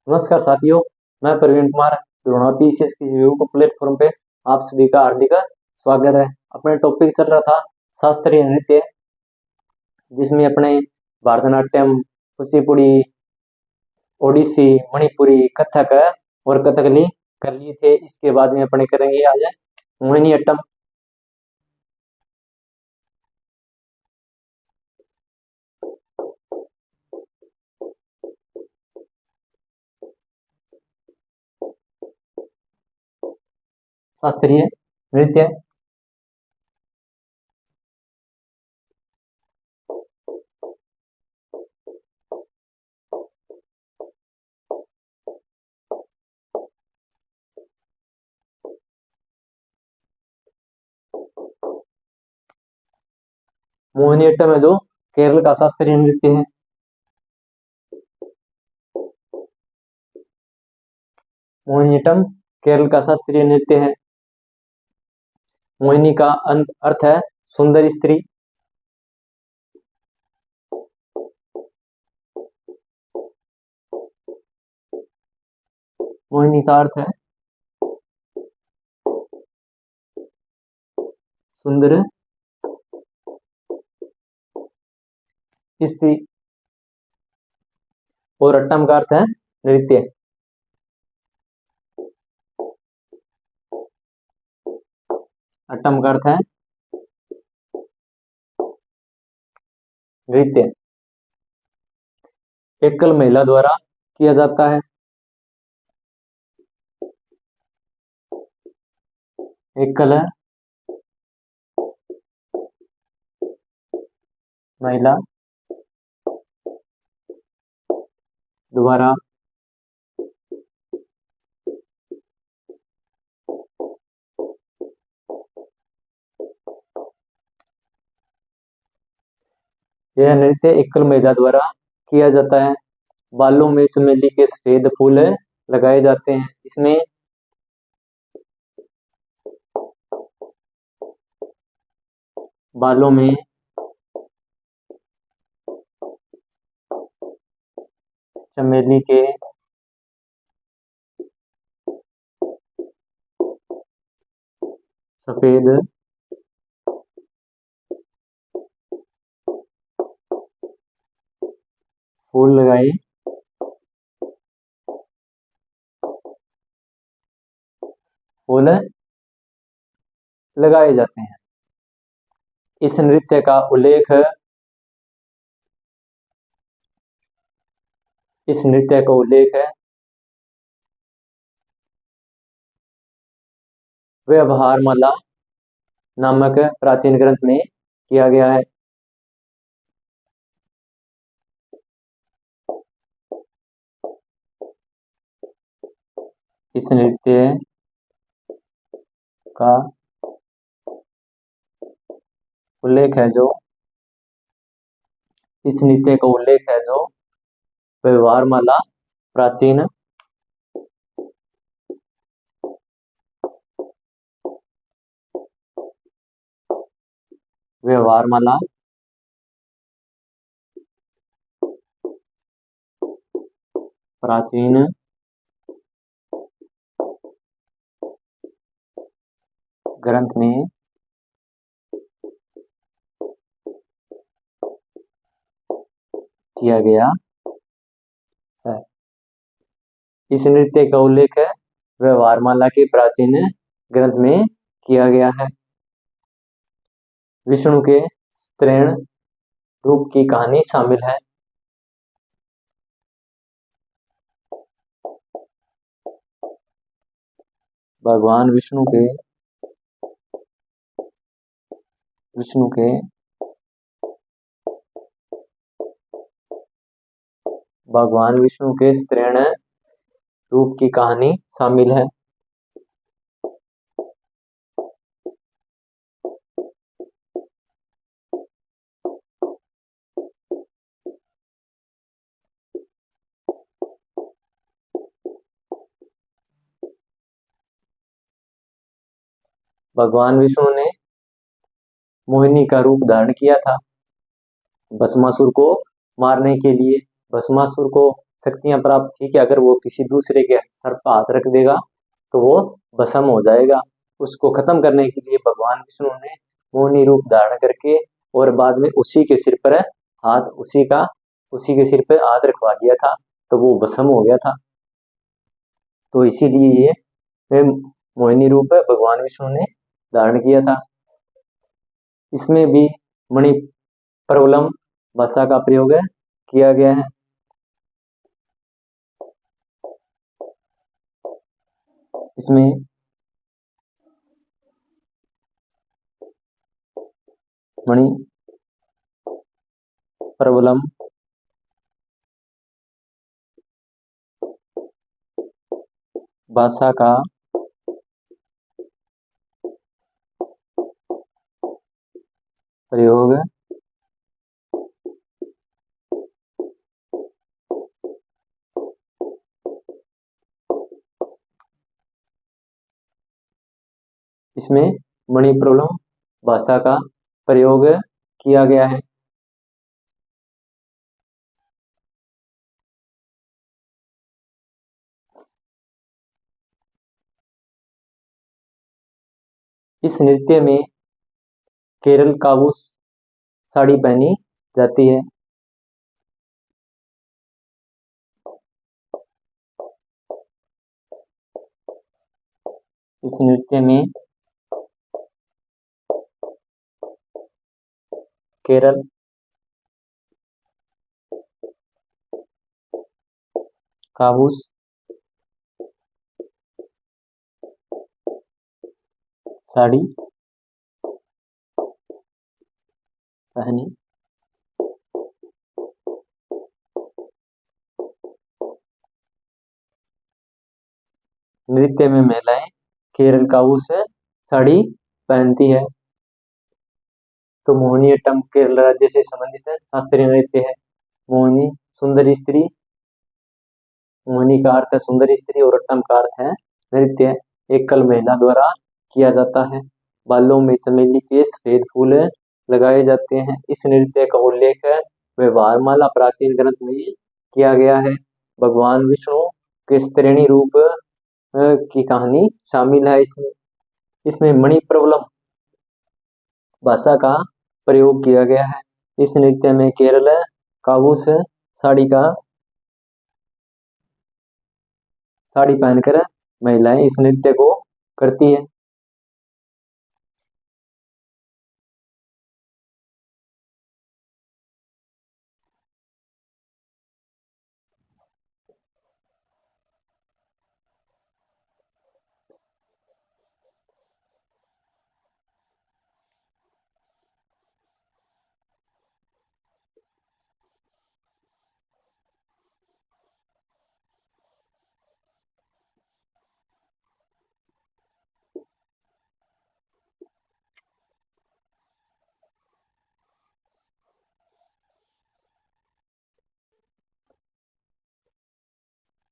नमस्कार साथियों, मैं प्रवीण कुमार द्रोणावती पीसीएस की यूट्यूब प्लेटफॉर्म पे आप सभी का हार्दिक स्वागत है। अपने टॉपिक चल रहा था शास्त्रीय नृत्य, जिसमें अपने भरतनाट्यम, कुचिपुड़ी, ओडिसी, मणिपुरी, कथक और कथकली कर लिए थे। इसके बाद में अपने करेंगे आज मोहिनीअट्टम। शास्त्रीय नृत्य मोहिनीअट्टम है जो केरल का शास्त्रीय नृत्य है। मोहिनीअट्टम केरल का शास्त्रीय नृत्य है। मोहिनी का अर्थ है सुंदर स्त्री। मोहिनी का अर्थ है सुंदर स्त्री और अट्टम का अर्थ है नृत्य। अट्टम का अर्थ है नृत्य। एकल महिला द्वारा किया जाता है। एकल महिला द्वारा यह नृत्य एकल महिला द्वारा किया जाता है। बालों में चमेली के सफेद फूल लगाए जाते हैं। इसमें बालों में चमेली के सफेद फूल लगाए जाते हैं। इस नृत्य का उल्लेख व्यवहारमाला नामक प्राचीन ग्रंथ में किया गया है। इस नृत्य का उल्लेख है जो व्यवहारमाला प्राचीन व्यवहारमाला प्राचीन ग्रंथ में किया गया है। इस नृत्य का उल्लेख व्यवहारमाला के प्राचीन ग्रंथ में किया गया है। विष्णु के स्त्रीण रूप की कहानी शामिल है। भगवान विष्णु के स्त्रीण रूप की कहानी शामिल है। भगवान विष्णु ने मोहिनी का रूप धारण किया था भस्मासुर को मारने के लिए। भस्मासुर को शक्तियां प्राप्त थी कि अगर वो किसी दूसरे के सर पर हाथ रख देगा तो वो भस्म हो जाएगा। उसको खत्म करने के लिए भगवान विष्णु ने मोहिनी रूप धारण करके और बाद में उसी के सिर पर हाथ उसी के सिर पर हाथ रखवा दिया था, तो वो भस्म हो गया था। तो इसीलिए ये मोहिनी रूप भगवान विष्णु ने धारण किया था। इसमें भी मणि प्रबलम भाषा का प्रयोग किया गया है। इसमें मणि प्रबलम भाषा का प्रयोग इसमें मणि प्रबलम भाषा का प्रयोग किया गया है। इस नृत्य में केरल काबूस साड़ी पहनी जाती है। इस नृत्य में केरल काबूस साड़ी पहनी नृत्य में महिलाएं केरल काबूस साड़ी पहनती है। तो मोहिनीअट्टम केरल राज्य से संबंधित है शास्त्रीय नृत्य है। मोहिनी सुंदर स्त्री, मोहिनी का अर्थ है सुंदर स्त्री और अट्टम का अर्थ है नृत्य। एकल महिला द्वारा किया जाता है। बालों में चमेली के सफेद फूल लगाए जाते हैं। इस नृत्य का उल्लेख व्यवहारमाला प्राचीन ग्रंथ में किया गया है। भगवान विष्णु के स्त्रीणी रूप की कहानी शामिल है इसमें। इसमें मणि प्रबलम भाषा का प्रयोग किया गया है। इस नृत्य में केरल काबूस साड़ी पहनकर महिलाएं इस नृत्य को करती है।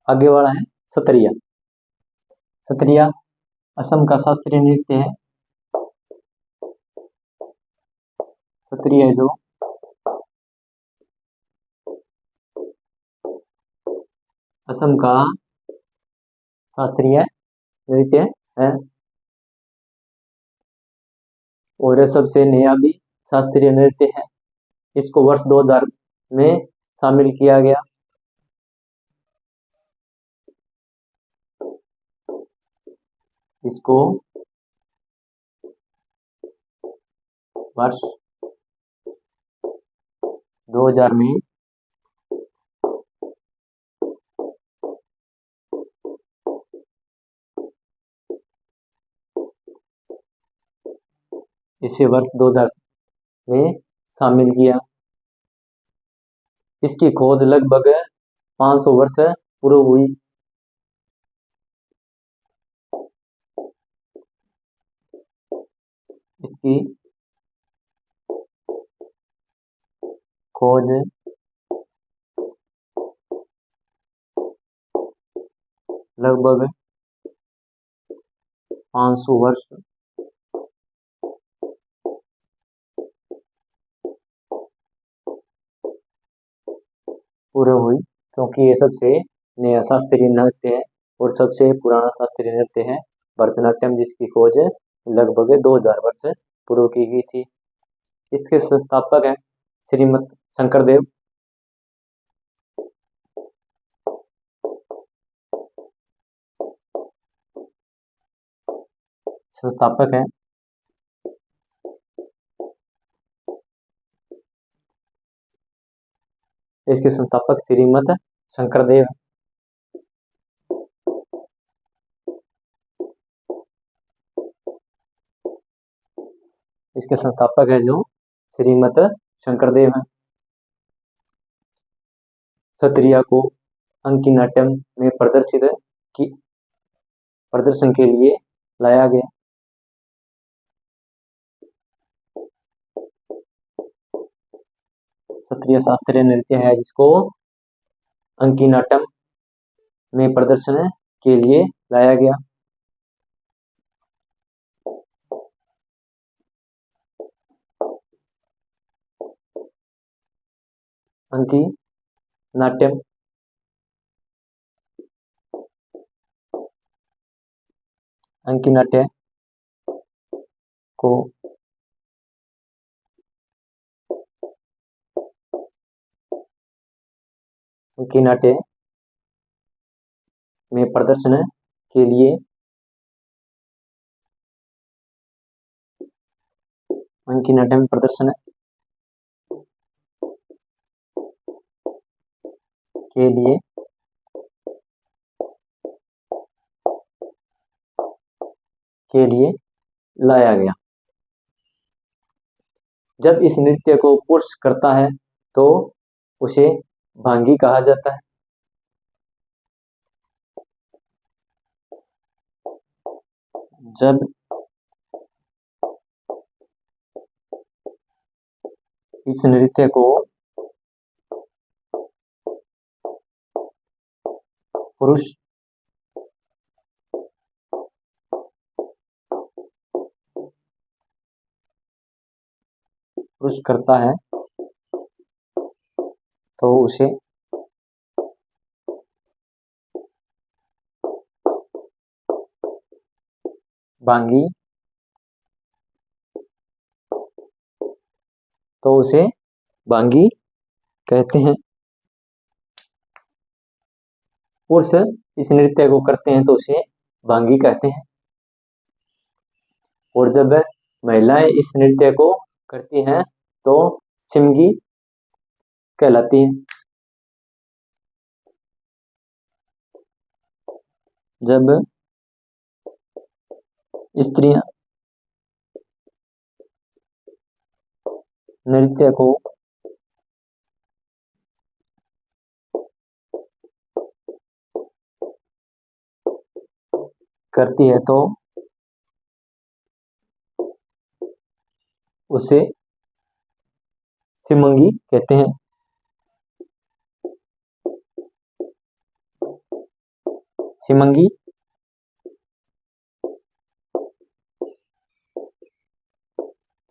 आगे वाला है सत्रिया। सत्रिया असम का शास्त्रीय नृत्य है। सत्रिया जो असम का शास्त्रीय नृत्य है और यह सबसे नया भी शास्त्रीय नृत्य है। इसको वर्ष 2000 में शामिल किया गया। इसको वर्ष 2000 में इसे वर्ष 2000 में शामिल किया। इसकी खोज लगभग 500 वर्ष पूर्व हुई। इसकी खोज लगभग 500 वर्ष पूर्व हुई। क्योंकि ये सबसे नया शास्त्रीय नृत्य है और सबसे पुराना शास्त्रीय नृत्य है भरतनाट्यम, जिसकी खोज लगभग 2000 वर्ष पूर्व की गई थी। इसके संस्थापक हैं श्रीमद शंकरदेव। संस्थापक हैं इसके संस्थापक श्रीमद शंकरदेव। इसके संस्थापक है जो श्रीमद शंकरदेव हैं। सत्रिया को अंकिनाट्यम में प्रदर्शन के लिए लाया गया। सत्रिय शास्त्रीय नृत्य है जिसको अंकिनाट्यम में प्रदर्शन के लिए लाया गया। अंकिनाट्यम अंकिनाट्य को अंकिनाट्य में प्रदर्शन के लिए अंकिनाट्य में प्रदर्शन के लिए लाया गया। जब इस नृत्य को पुरुष करता है तो उसे भांगी कहा जाता है। जब इस नृत्य को पुरुष करता है तो उसे भांगी कहते हैं। पुरुष इस नृत्य को करते हैं तो उसे भांगी कहते हैं। और जब महिलाएं इस नृत्य को करती हैं तो सिमगी कहलाती है। जब स्त्रियां नृत्य को करती है तो उसे सिमंगी कहते हैं। सिमंगी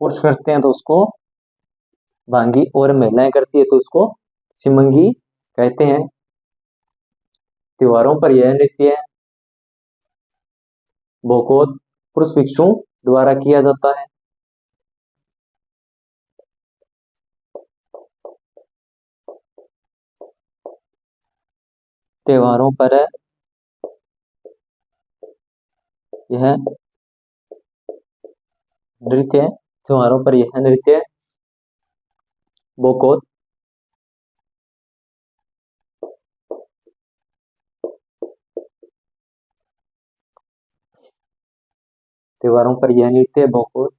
पुरुष करते हैं तो उसको भांगी और महिलाएं करती है तो उसको सिमंगी कहते हैं। त्योहारों पर यह नृत्य बहुत पुरुष भिक्षुओं द्वारा किया जाता है। त्योहारों पर यह नृत्य बहुत त्योहारों पर यह नृत्य बहुत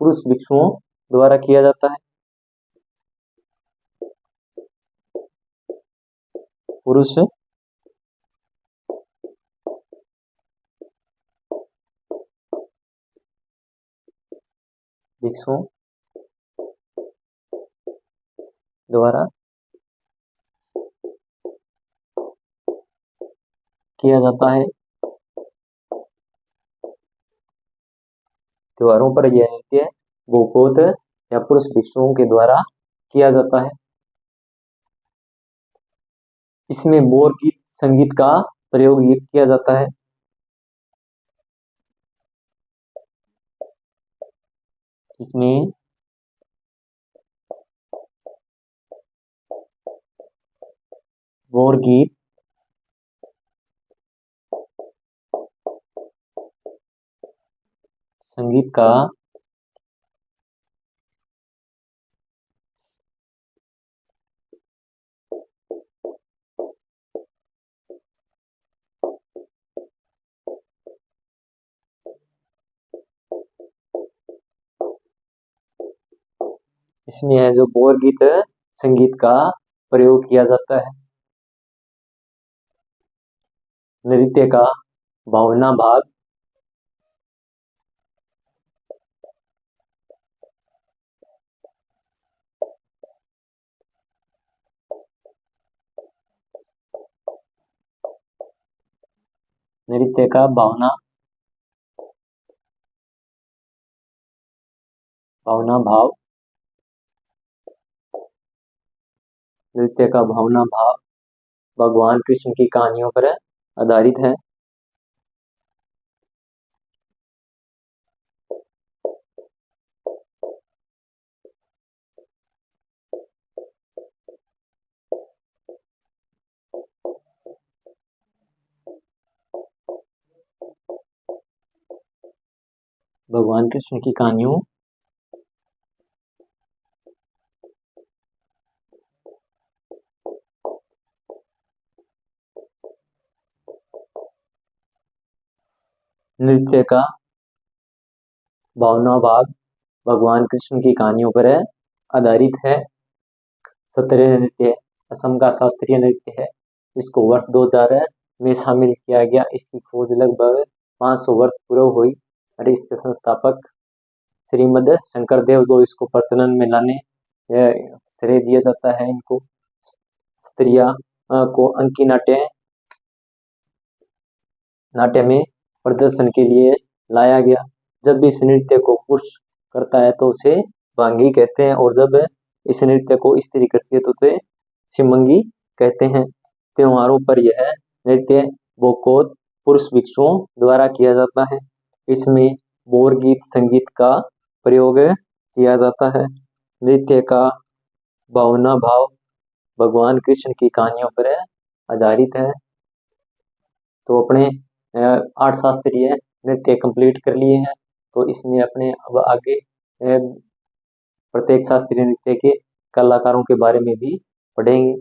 पुरुष भिक्षुओं द्वारा किया जाता है। पुरुष भिक्षुओं द्वारा किया जाता है। त्योहारों पर यह नृत्य गोपोत या पुरुष भिक्षुओं के द्वारा किया जाता है। इसमें बोर गीत संगीत का प्रयोग ये किया जाता है। इसमें बोर गीत संगीत का इसमें है जो बोर गीत संगीत का प्रयोग किया जाता है। नृत्य का भावना भाग नृत्य का भावना भाव नृत्य का भावना भाव भगवान कृष्ण की कहानियों पर आधारित है। भगवान कृष्ण की कहानियों नृत्य का भावना भाग भगवान कृष्ण की कहानियों पर आधारित है। सत्रिय नृत्य असम का शास्त्रीय नृत्य है। इसको वर्ष 2000 में शामिल किया गया। इसकी खोज लगभग 500 वर्ष पूर्व हुई और इसके संस्थापक श्रीमद शंकरदेव को इसको प्रचलन में लाने श्रेय दिया जाता है। इनको स्त्रिया को अंकी नाट्य में प्रदर्शन के लिए लाया गया। जब भी इस नृत्य को पुरुष करता है तो उसे भांगी कहते हैं और जब इस नृत्य को स्त्री करती है तो उसे शिमंगी कहते हैं। त्योहारों पर यह नृत्य बहुत पुरुष भिक्षुओं द्वारा किया जाता है। इसमें बोर गीत संगीत का प्रयोग किया जाता है। नृत्य का भावना भाव भगवान कृष्ण की कहानियों पर आधारित है। तो अपने 8 शास्त्रीय नृत्य कंप्लीट कर लिए हैं। तो इसमें अपने अब आगे प्रत्येक शास्त्रीय नृत्य के कलाकारों के बारे में भी पढ़ेंगे।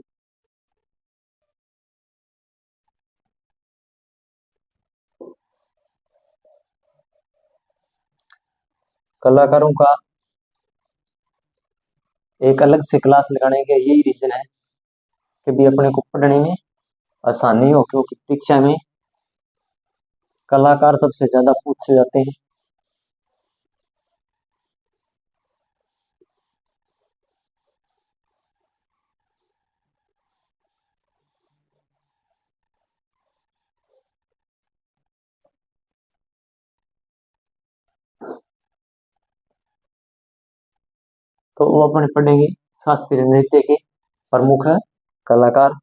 कलाकारों का एक अलग से क्लास लगाने का यही रीजन है कि भी अपने को पढ़ने में आसानी हो, क्योंकि परीक्षा में कलाकार सबसे ज्यादा पूछे जाते हैं। तो वो अपने पढ़ेंगे शास्त्रीय नृत्य के प्रमुख कलाकार।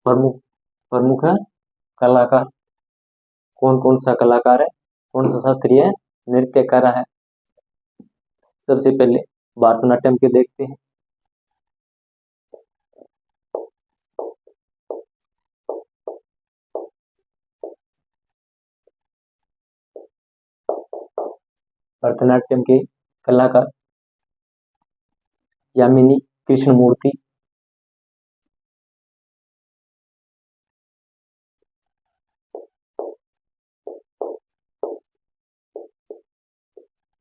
प्रमुख प्रमुख कलाकार कौन कौन सा कलाकार है, कौन सा शास्त्रीय नृत्य कर रहा है। सबसे पहले भरतनाट्यम के देखते हैं। भरतनाट्यम के कलाकार यामिनी कृष्णमूर्ति,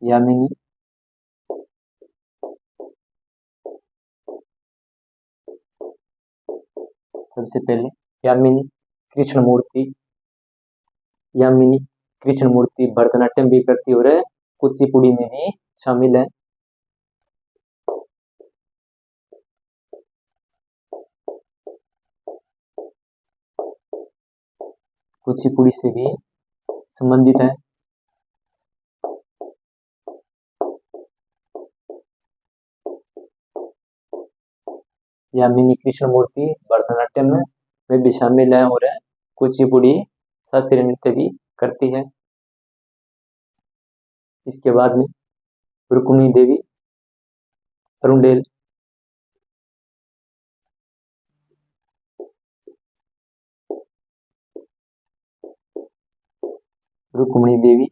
यामिनी सबसे पहले यामिनी कृष्णमूर्ति, यामिनी कृष्ण मूर्ति भरतनाट्यम भी करती है और कुचिपुड़ी में भी शामिल है। कुचिपुड़ी से भी संबंधित है। यामिनी कृष्ण मूर्ति भरतनाट्यम में भी शामिल है और कुचिपुड़ी शास्त्रीय नृत्य भी करती है। इसके बाद में रुक्मिणी देवी अरुंडेल, रुक्मिणी देवी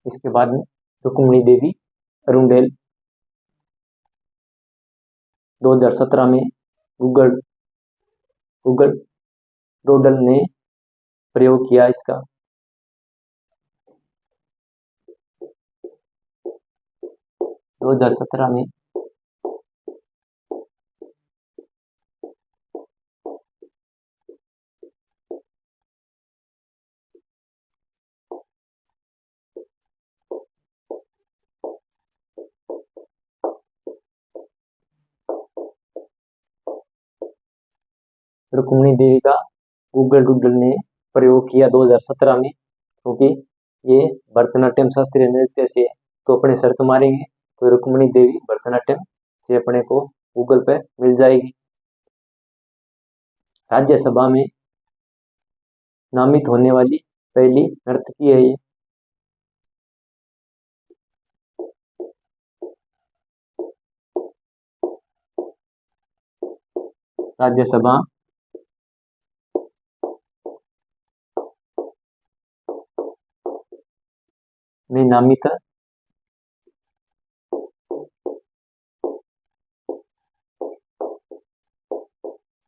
इसके बाद में रुक्मिणी देवी अरुंडेल 2017 में गूगल डोडल ने प्रयोग किया इसका। दो 2017 में रुक्मिणी देवी का गूगल डूडल ने प्रयोग किया 2017 में, क्योंकि ये भरतनाट्यम शास्त्रीय नृत्य से तो अपने सर्च मारेंगे तो रुक्मिणी देवी भरतनाट्यम से अपने को गूगल पे मिल जाएगी। राज्यसभा में नामित होने वाली पहली नर्तकी है ये। राज्यसभा में नामित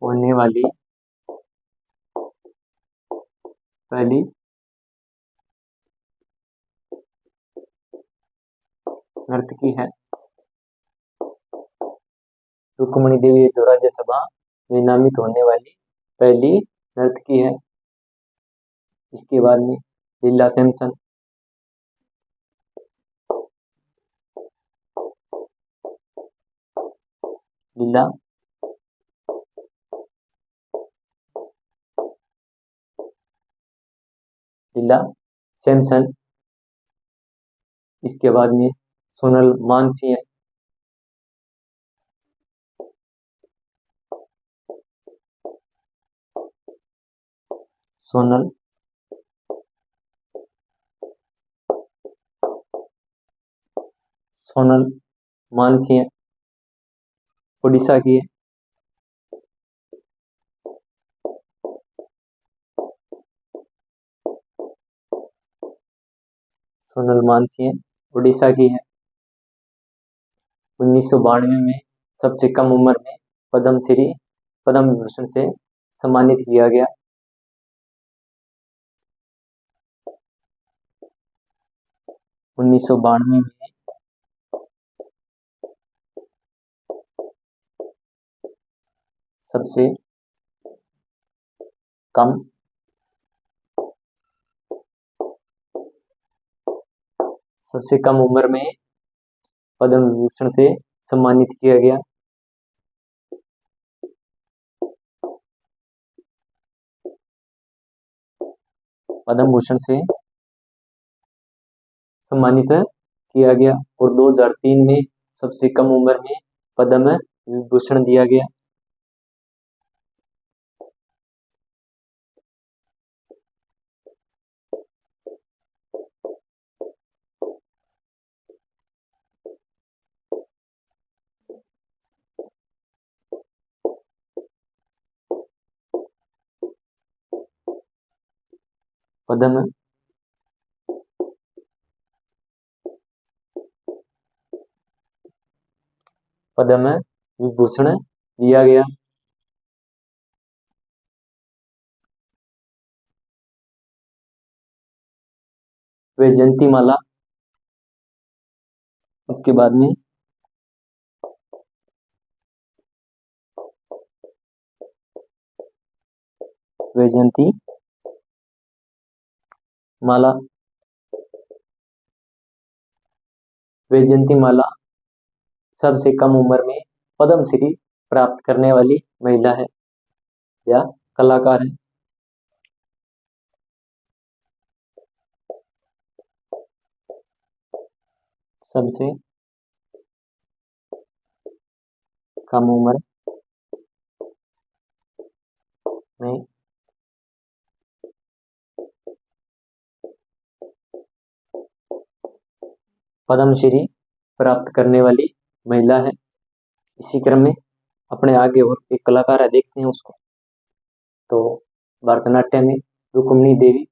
होने वाली पहली नर्तकी है रुक्मिणी देवी, जो राज्यसभा में नामित होने वाली पहली नर्तकी है। इसके बाद में लीला सैमसन, लीला सैमसन। इसके बाद में सोनल मानसिंह, सोनल मानसिंह उड़ीसा की है। सोनल मानसिंह उड़ीसा की है। 1992 में सबसे कम उम्र में पद्म विभूषण से सम्मानित किया गया। उन्नीस सौ बानवे में सबसे कम उम्र में पद्म विभूषण से सम्मानित किया गया। पद्म भूषण से सम्मानित किया गया और 2003 में सबसे कम उम्र में पद्म विभूषण दिया गया। पद्म विभूषण दिया गया। वैजयंतीमाला, इसके बाद में वैजयंती माला। वैजयंती माला सबसे कम उम्र में पद्मश्री प्राप्त करने वाली महिला है या कलाकार है। सबसे कम उम्र में पद्मश्री प्राप्त करने वाली महिला है। इसी क्रम में अपने आगे और एक कलाकार है, देखते हैं उसको। तो भरतनाट्यम में रुक्मिणी देवी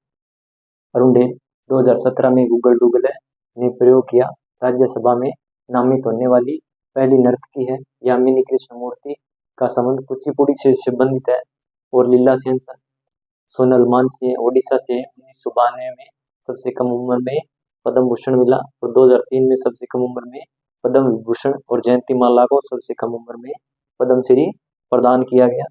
अरुंडे 2017 में गूगल डूगल ने प्रयोग किया। राज्यसभा में नामित होने वाली पहली नर्तकी है। यामिनी कृष्णमूर्ति का संबंध कुचिपुड़ी से संबंधित है। और लीला सेन सोनल मानसिंह ओडिशा से 1992 में सबसे कम उम्र में पद्म भूषण मिला। और 2003 में सबसे कम उम्र में पद्म विभूषण और जयंती माला को सबसे कम उम्र में पद्मश्री प्रदान किया गया।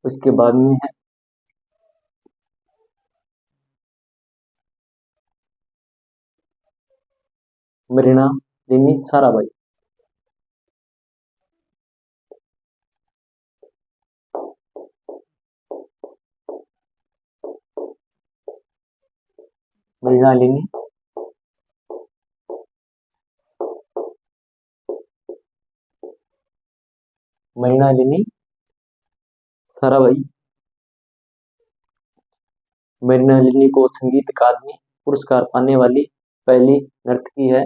उसके बाद में है मृणालिनी साराभाई। मृणालिनी साराभाई मृणालिनी को संगीत अकादमी पुरस्कार पाने वाली पहली नर्तकी है।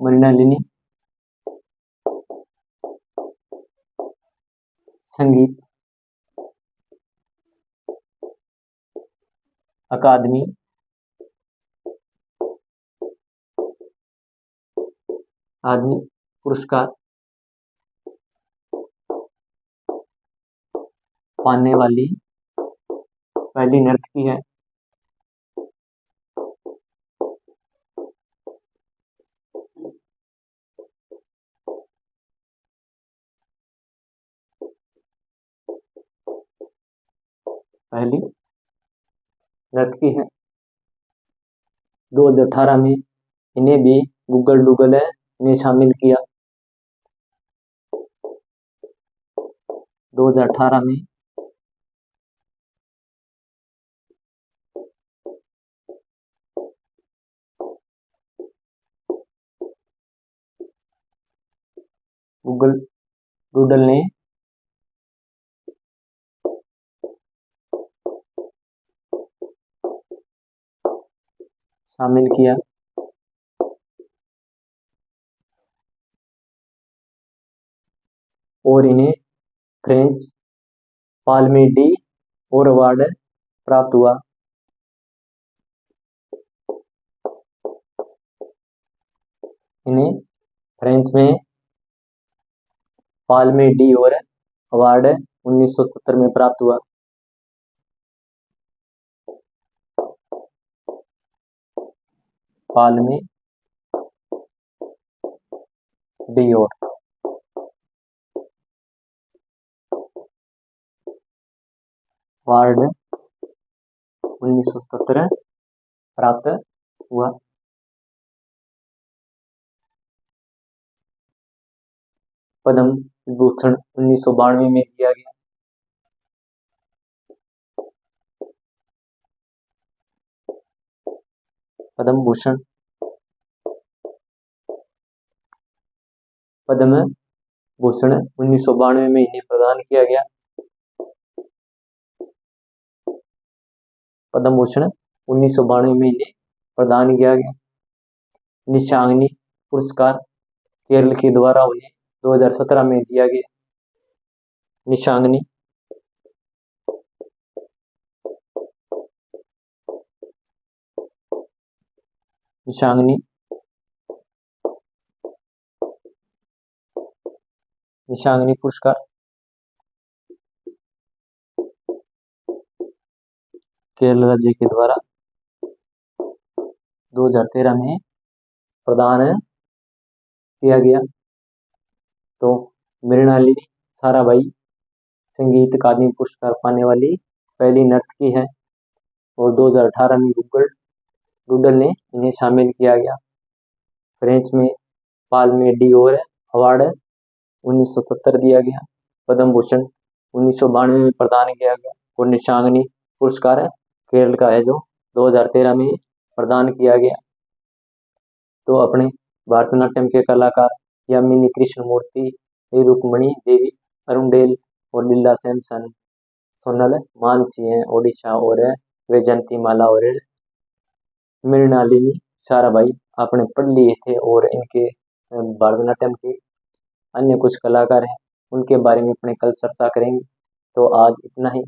मृणालिनी संगीत अकादमी पुरस्कार पाने वाली पहली नर्तकी है। पहली नर्तकी है। 2018 में इन्हें भी गूगल डूगल ने शामिल किया। 2018 में गूगल डूडल ने शामिल किया। और इन्हें फ्रेंच पाल्मे डी और अवार्ड प्राप्त हुआ। इन्हें फ्रांस में पाल्मे डी और अवार्ड 1970 में प्राप्त हुआ। पाल्मे डी और अवार्ड 1970 प्राप्त हुआ। पद्म विभूषण 1992 में दिया गया। पद्म भूषण पद्म भूषण 1992 में इन्हें प्रदान किया गया। पद्म भूषण 1992 में इन्हें प्रदान किया गया। निशांगनी पुरस्कार केरल के द्वारा उन्हें 2017 में दिया गया। निशांगनी निशांगनी पुरस्कार केरल राज्य के द्वारा 2013 में प्रदान किया गया। तो मृणालिनी साराभाई संगीत अकादमी पुरस्कार पाने वाली पहली नर्तकी है और 2018 में गूगल ने इन्हें शामिल किया गया। फ्रेंच में पाल्मे डिओर अवार्ड 1970 दिया गया। पद्म भूषण 1992 में प्रदान किया गया और निशांगनी पुरस्कार केरल का है जो 2013 में प्रदान किया गया। तो अपने भरतनाट्यम के कलाकार यामिनी कृष्णमूर्ति, रुक्मणी देवी, अरुणडेल और लीला सैमसन, सोनल मानसी हैं ओडिशा और वैजयंतीमाला और मृणालिनी साराभाई आपने पढ़ लिए थे। और इनके भरतनाट्यम के अन्य कुछ कलाकार हैं उनके बारे में अपने कल चर्चा करेंगे। तो आज इतना ही।